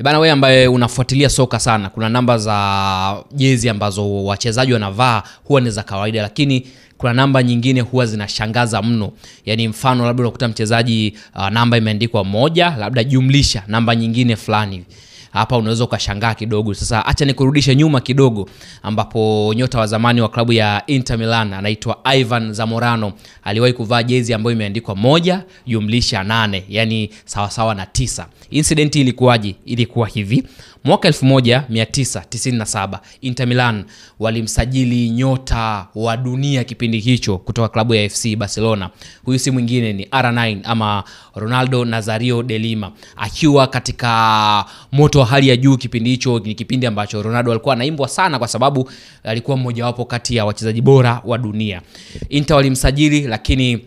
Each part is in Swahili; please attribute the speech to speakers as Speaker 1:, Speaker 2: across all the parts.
Speaker 1: Bana, wewe ambaye unafuatilia soka sana, kuna namba za jezi ambazo wachezaji wanavaa huwa ni za kawaida, lakini kuna namba nyingine huwa zinashangaza mno. Yaani mfano labda unakuta mchezaji namba imeandikwa 1 labda jumlisha namba nyingine fulani. Hapa unaweza ukashangaa kidogo. Sasa acha nikurudishe nyuma kidogo, ambapo nyota wa zamani wa klabu ya Inter Milan anaitwa Ivan Zamorano aliwahi kuvaa jezi ambayo imeandikwa 1 jumlisha 8, yani sawa sawa na 9. Incident ilikuwaje? Ilikuwa hivi: mwaka 1997 Inter Milan walimsajili nyota wa dunia kipindi hicho kutoka klabu ya FC Barcelona. Huyu si mwingine ni R9 ama Ronaldo Nazario de Lima, akiwa katika moto wa hali ya juu kipindi hicho. Ni kipindi ambacho Ronaldo alikuwa anaimbwa sana kwa sababu alikuwa mmoja wapo kati ya wachezaji bora wa dunia. Inter walimsajili, lakini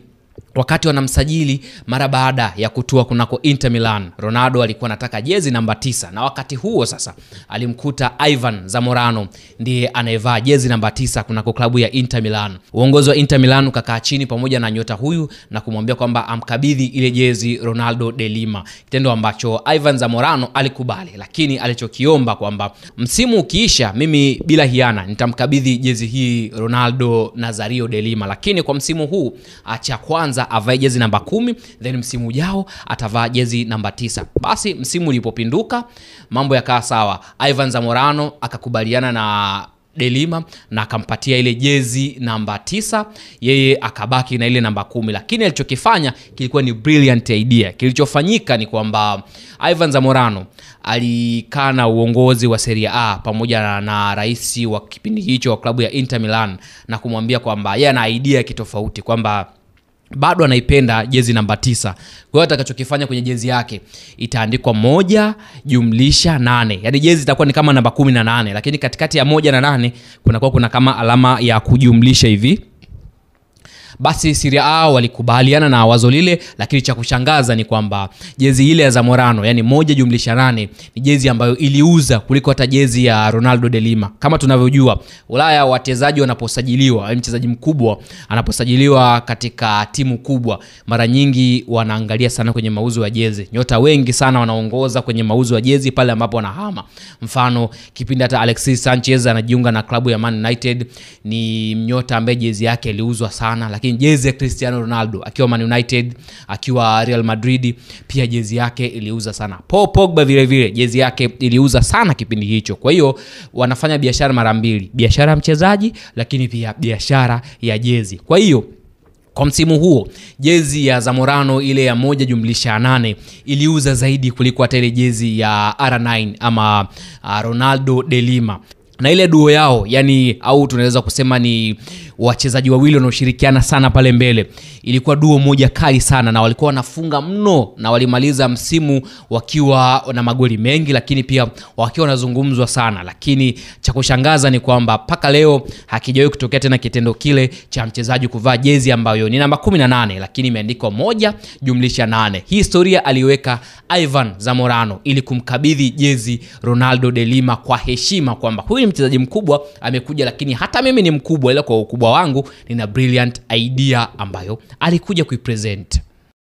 Speaker 1: wakati wanamsajili, mara baada ya kutua kunako Inter Milan, Ronaldo alikuwa anataka jezi namba 9, na wakati huo sasa alimkuta Ivan Zamorano ndiye anayevaa jezi namba 9 kunako klabu ya Inter Milan. Uongozi wa Inter Milan ukakaa chini pamoja na nyota huyu na kumwambia kwamba amkabidhi ile jezi Ronaldo de Lima, kitendo ambacho Ivan Zamorano alikubali, lakini alichokiomba kwamba msimu ukiisha, mimi bila hiana nitamkabidhi jezi hii Ronaldo Nazario de Lima, lakini kwa msimu huu acha kwanza avae jezi namba 10, then msimu ujao atavaa jezi namba 9. Basi msimu ulipopinduka, mambo yakawa sawa. Ivan Zamorano akakubaliana na de Lima na akampatia ile jezi namba 9, yeye akabaki na ile namba 10. Lakini alichokifanya kilikuwa ni brilliant idea. Kilichofanyika ni kwamba Ivan Zamorano alikaa na uongozi wa Serie A pamoja na rais wa kipindi hicho wa klabu ya Inter Milan na kumwambia kwamba yeye ana idea kitofauti, kwamba bado anaipenda jezi namba 9. Kwa hiyo atakachokifanya kwenye jezi yake itaandikwa 1 jumlisha 8. Yaani jezi itakuwa ni kama namba 18, lakini katikati ya 1 na 8 kuna kama alama ya kujumlisha hivi. Basi Serie A walikubaliana na wazo lile, lakini cha kushangaza ni kwamba jezi ile ya Zamorano, yani 1 jumlisha 8, ni jezi ambayo iliuza kuliko hata jezi ya Ronaldo de Lima. Kama tunavyojua, Ulaya wachezaji wanaposajiliwa, mchezaji mkubwa anaposajiliwa katika timu kubwa, mara nyingi wanaangalia sana kwenye mauzo ya jezi. Nyota wengi sana wanaongoza kwenye mauzo ya jezi pale ambapo wanahama. Mfano, kipindi hata Alexis Sanchez anajiunga na klabu ya Man United, ni nyota ambaye jezi yake iliuzwa sana. Lakini jezi ya Cristiano Ronaldo akiwa Man United, akiwa Real Madrid, pia jezi yake iliuza sana. Paul Pogba vile vile jezi yake iliuza sana kipindi hicho. Kwa hiyo wanafanya biashara mara mbili, biashara ya mchezaji lakini pia biashara ya jezi. Kwa hiyo kwa msimu huo jezi ya Zamorano ile ya 1 jumlisha 8 iliuza zaidi kuliko hata ile jezi ya R9 ama Ronaldo de Lima. Na ile duo yao, yani au tunaweza kusema ni wachezaji wawili wanaoshirikiana sana pale mbele, ilikuwa duo moja kali sana, na walikuwa wanafunga mno, na walimaliza msimu wakiwa na magoli mengi, lakini pia wakiwa wanazungumzwa sana. Lakini cha kushangaza ni kwamba paka leo hakijawahi kutokea tena kitendo kile cha mchezaji kuvaa jezi ambayo ni namba 18 lakini imeandikwa 1 jumlisha 8. Hii historia aliweka Ivan Zamorano ili kumkabidhi jezi Ronaldo de Lima kwa heshima, kwamba huyu ni mchezaji mkubwa amekuja, lakini hata mimi ni mkubwa, ila kwa ukubwa wangu nina brilliant idea ambayo alikuja kuipresent.